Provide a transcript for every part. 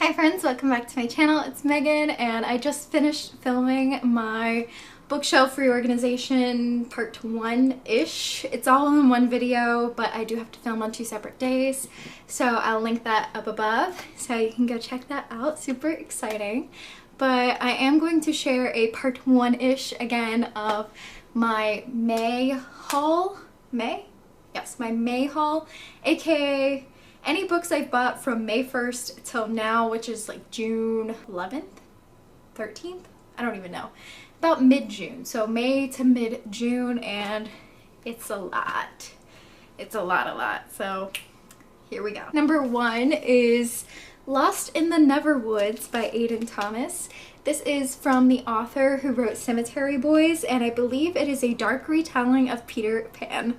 Hi friends, welcome back to my channel. It's Megan and I just finished filming my bookshelf reorganization part 1-ish. It's all in one video, but I do have to film on 2 separate days. So I'll link that up above so you can go check that out. Super exciting. But I am going to share a part 1-ish again of my May haul. May? Yes, my May haul, aka any books I've bought from May 1st till now, which is like June 11th, 13th? I don't even know. About mid-June. So May to mid-June, and it's a lot. It's a lot. So here we go. Number 1 is Lost in the Neverwoods by Aiden Thomas. This is from the author who wrote Cemetery Boys, and I believe it is a dark retelling of Peter Pan.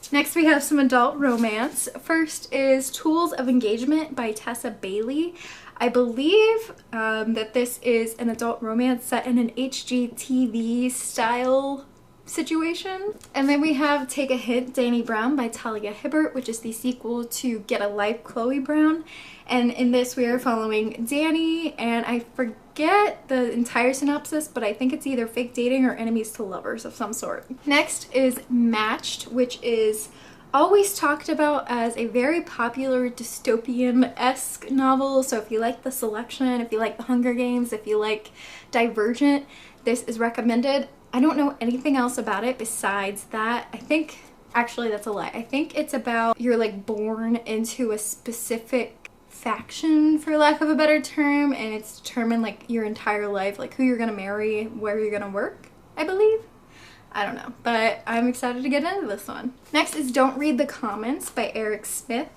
Next we have some adult romance. First is Tools of Engagement by Tessa Bailey. I believe that this is an adult romance set in an HGTV style situation. And then we have Take a Hint, Dani Brown by Talia Hibbert, which is the sequel to Get a Life, Chloe Brown. And in this we are following Dani, and I forget the entire synopsis, but I think it's either fake dating or enemies to lovers of some sort. Next is Matched, which is always talked about as a very popular dystopian-esque novel. So if you like The Selection, if you like The Hunger Games, if you like Divergent, this is recommended. I don't know anything else about it besides that. I think, actually that's a lie. I think it's about you're like born into a specific faction, for lack of a better term, and it's determined like your entire life, like who you're gonna marry, where you're gonna work, I believe. I don't know, but I'm excited to get into this one. Next is Don't Read the Comments by Eric Smith.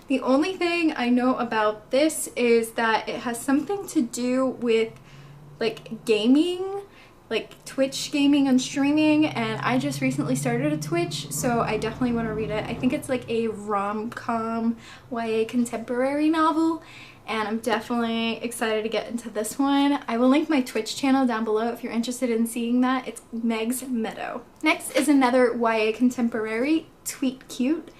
The only thing I know about this is that it has something to do with like gaming, like Twitch gaming and streaming, and I just recently started a Twitch, so I definitely want to read it. I think it's like a rom-com YA contemporary novel, and I'm definitely excited to get into this one. I will link my Twitch channel down below if you're interested in seeing that. It's Meg's Meadow. Next is another YA contemporary, Tweet Cute.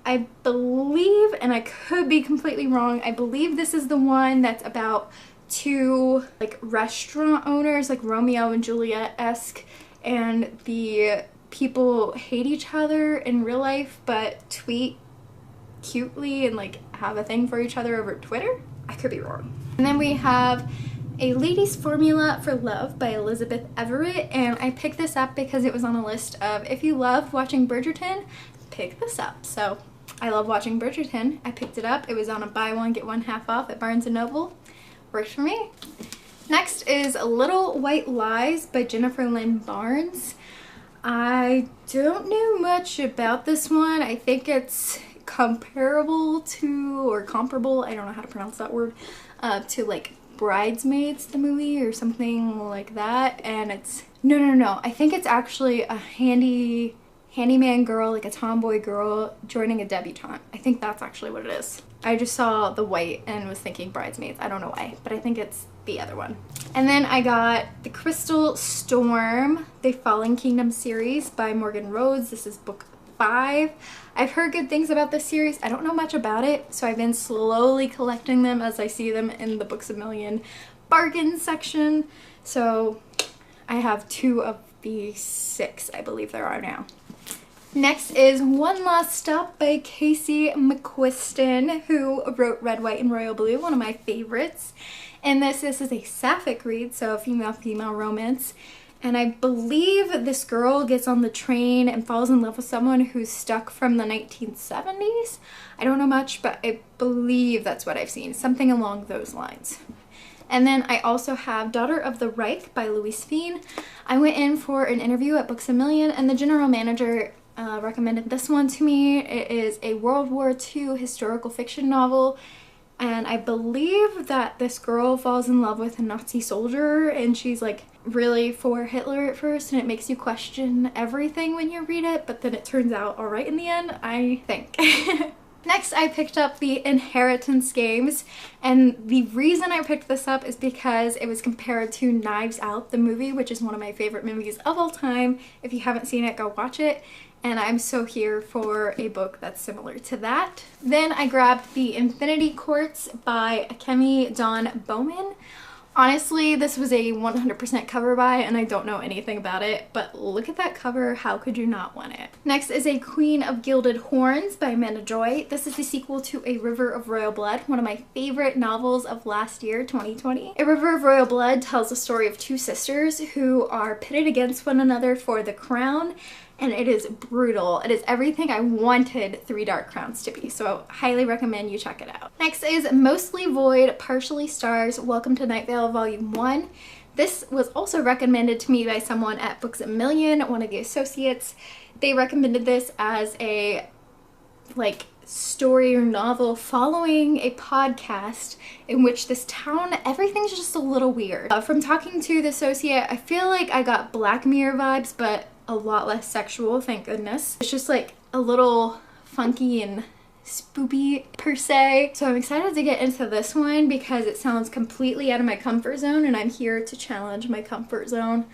I believe, and I could be completely wrong, I believe this is the one that's about two like restaurant owners, like Romeo and Juliet-esque, and the people hate each other in real life but tweet cutely and like have a thing for each other over Twitter. I could be wrong. And then we have A Lady's Formula for Love by Elizabeth Everett, and I picked this up because it was on a list of if you love watching Bridgerton, pick this up. So I love watching Bridgerton. I picked it up. It was on a buy one get one half off at Barnes & Noble. Works for me. Next is Little White Lies by Jennifer Lynn Barnes. I don't know much about this one. I think it's comparable to, or comparable, I don't know how to pronounce that word, to like Bridesmaids, the movie, or something like that. And it's, no, I think it's actually a handyman girl, like a tomboy girl joining a debutante. I think that's actually what it is. I just saw the white and was thinking Bridesmaids. I don't know why, but I think it's the other one. And then I got The Crystal Storm, the Fallen Kingdom series by Morgan Rhodes. This is book 5. I've heard good things about this series. I don't know much about it, so I've been slowly collecting them as I see them in the Books A Million bargain section. So I have 2 of the 6, I believe there are now. Next is One Last Stop by Casey McQuiston, who wrote Red, White, and Royal Blue, one of my favorites. And this is a sapphic read, so a female-female romance. And I believe this girl gets on the train and falls in love with someone who's stuck from the 1970s. I don't know much, but I believe that's what I've seen, something along those lines. And then I also have Daughter of the Reich by Louise Fien. I went in for an interview at Books A Million, and the general manager recommended this one to me. It is a World War II historical fiction novel, and I believe that this girl falls in love with a Nazi soldier, and she's like really for Hitler at first, and it makes you question everything when you read it, but then it turns out alright in the end, I think. Next, I picked up The Inheritance Games, and the reason I picked this up is because it was compared to Knives Out, the movie, which is one of my favorite movies of all time. If you haven't seen it, go watch it. and I'm so here for a book that's similar to that. Then I grabbed The Infinity Courts by Kemi Dawn Bowman. Honestly, this was a 100% cover buy and I don't know anything about it, but look at that cover, how could you not want it? Next is A Queen of Gilded Horns by Amanda Joy. This is the sequel to A River of Royal Blood, one of my favorite novels of last year, 2020. A River of Royal Blood tells the story of two sisters who are pitted against one another for the crown, and it is brutal. It is everything I wanted Three Dark Crowns to be, so I highly recommend you check it out. Next is Mostly Void, Partially Stars, Welcome to Night Vale Volume 1. This was also recommended to me by someone at Books A Million, one of the associates. They recommended this as a story or novel following a podcast in which this town, everything's just a little weird. From talking to the associate, I feel like I got Black Mirror vibes, but a lot less sexual, thank goodness. It's just like a little funky and spoopy per se. So I'm excited to get into this one because it sounds completely out of my comfort zone and I'm here to challenge my comfort zone.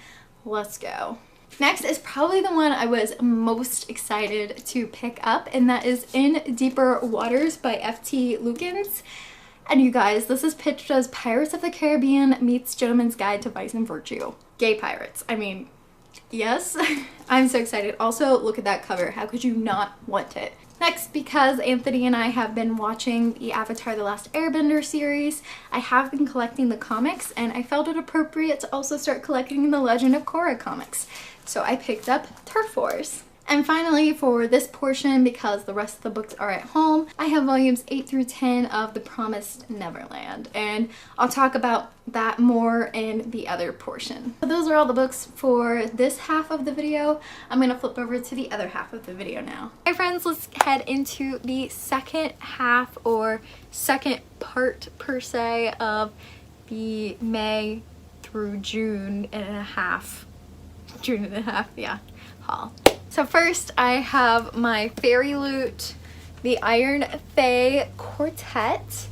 Let's go. Next is probably the one I was most excited to pick up, and that is In Deeper Waters by F.T. Lukens. And you guys, this is pitched as Pirates of the Caribbean meets Gentleman's Guide to Vice and Virtue. Gay pirates. I mean, yes. I'm so excited. Also, look at that cover. How could you not want it? Next, because Anthony and I have been watching the Avatar: The Last Airbender series, I have been collecting the comics, and I felt it appropriate to also start collecting the Legend of Korra comics. So I picked up Turf Wars. And finally, for this portion, because the rest of the books are at home, I have volumes 8 through 10 of The Promised Neverland, and I'll talk about that more in the other portion. So those are all the books for this half of the video. I'm gonna flip over to the other half of the video now. Hi friends, let's head into the second half, or second part per se, of the May through June and a half, yeah, haul. So first I have my FairyLoot, the Iron Fae Quartet.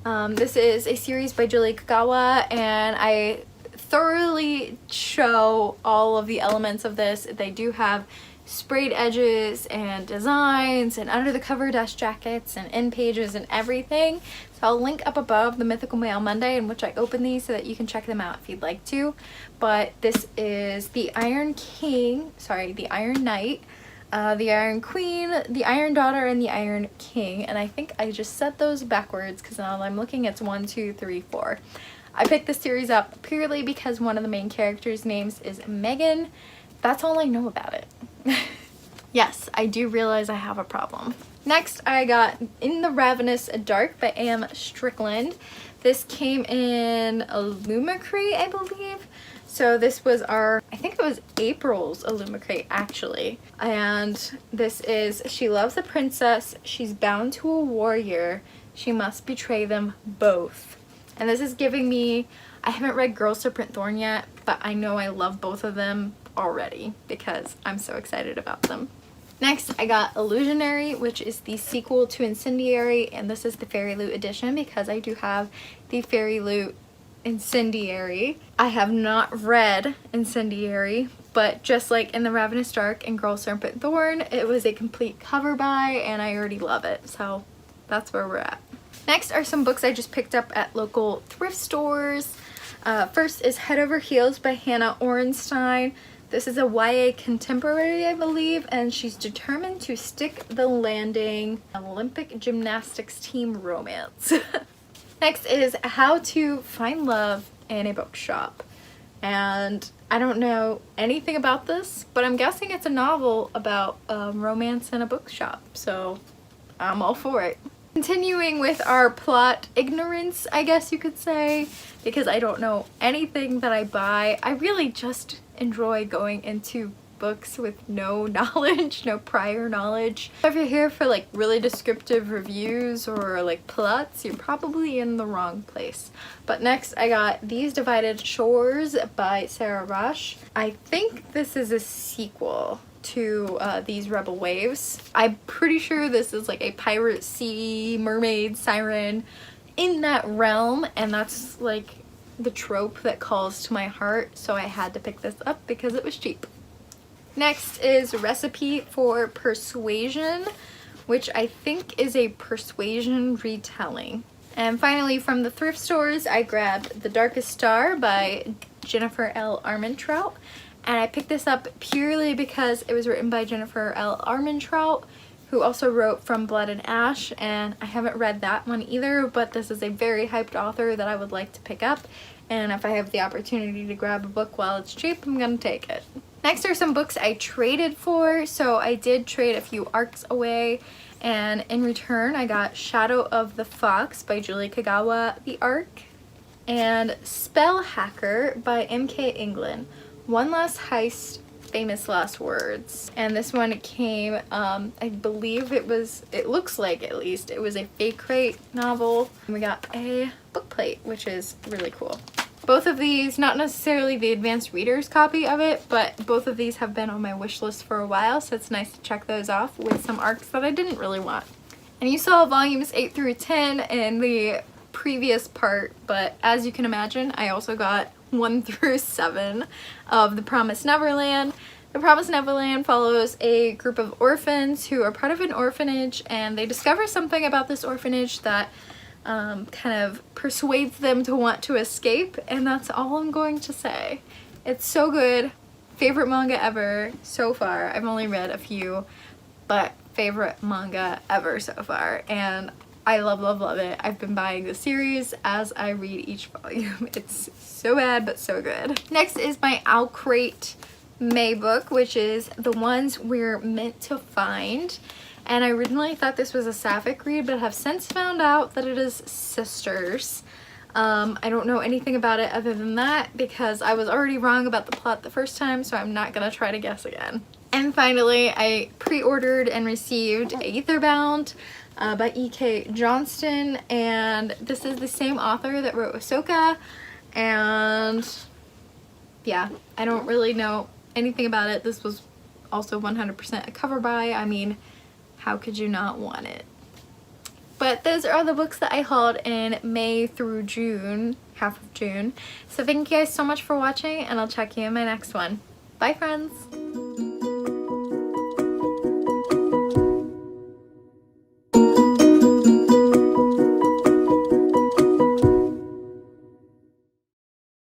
This is a series by Julie Kagawa, and I thoroughly show all of the elements of this. They do have sprayed edges and designs and under the cover dust jackets and end pages and everything. So I'll link up above the Mythical Mail Monday in which I open these so that you can check them out if you'd like to. But this is the Iron King, sorry, the Iron Knight, the Iron Queen, the Iron Daughter, and the Iron King. And I think I just set those backwards because now I'm looking, it's 1, 2, 3, 4. I picked this series up purely because one of the main characters' names is Megan. That's all I know about it. Yes, I do realize I have a problem. Next, I got In the Ravenous Dark by A.M. Strickland. This came in Illumicrate, I believe. So this was our, I think it was April's Illumicrate actually. And this is, she loves a princess, she's bound to a warrior, she must betray them both. And this is giving me, I haven't read Girl Serpent Thorn yet, but I know I love both of them already because I'm so excited about them. Next, I got Illusionary, which is the sequel to Incendiary, and this is the FairyLoot edition because I do have the FairyLoot Incendiary. I have not read Incendiary, but just like In the Ravenous Dark and Girl Serpent Thorn, it was a complete cover buy and I already love it, so that's where we're at. Next are some books I just picked up at local thrift stores. First is Head Over Heels by Hannah Orenstein. This is a YA contemporary, I believe, and she's determined to stick the landing. Olympic gymnastics team romance. Next is How to Find Love in a Bookshop. And I don't know anything about this, but I'm guessing it's a novel about romance in a bookshop, so I'm all for it. Continuing with our plot ignorance, I guess you could say, because I don't know anything that I buy. I really just enjoy going into books with no knowledge, no prior knowledge. If you're here for like really descriptive reviews or like plots, you're probably in the wrong place. But next I got These Divided Shores by Sarah Rush. I think this is a sequel to These Rebel Waves. I'm pretty sure this is like a pirate, sea, mermaid, siren in that realm, and that's like the trope that calls to my heart, so I had to pick this up because it was cheap. Next is Recipe for Persuasion, which I think is a persuasion retelling. And finally, from the thrift stores, I grabbed The Darkest Star by Jennifer L. Armentrout. And I picked this up purely because it was written by Jennifer L. Armentrout, who also wrote From Blood and Ash, and I haven't read that one either, but this is a very hyped author that I would like to pick up, and if I have the opportunity to grab a book while it's cheap, I'm gonna take it. Next are some books I traded for. So I did trade a few ARCs away, and in return I got Shadow of the Fox by Julie Kagawa, the ARC, and Spell Hacker by M.K. England, One Last Heist, Famous Last Words. And this one came, I believe it looks like, at least, it was a Fake Crate novel. And we got a book plate, which is really cool. Both of these, not necessarily the advanced reader's copy of it, but both of these have been on my wish list for a while, so it's nice to check those off with some ARCs that I didn't really want. And you saw volumes 8 through 10 in the previous part, but as you can imagine, I also got 1 through 7 of The Promised Neverland. The Promised Neverland follows a group of orphans who are part of an orphanage, and they discover something about this orphanage that kind of persuades them to want to escape, and that's all I'm going to say. It's so good. Favorite manga ever so far. I've only read a few, but favorite manga ever so far, and I love, love, love it. I've been buying the series as I read each volume. It's so bad, but so good. Next is my Owlcrate May book, which is The Ones We're Meant to Find. And I originally thought this was a sapphic read, but have since found out that it is sisters. I don't know anything about it other than that because I was already wrong about the plot the first time, so I'm not gonna try to guess again. And finally, I pre-ordered and received Aetherbound by E.K. Johnston, and this is the same author that wrote Ahsoka, and yeah, I don't really know anything about it. This was also 100% a cover buy. I mean, how could you not want it? But those are all the books that I hauled in May through June, half of June. So thank you guys so much for watching, and I'll check you in my next one. Bye, friends!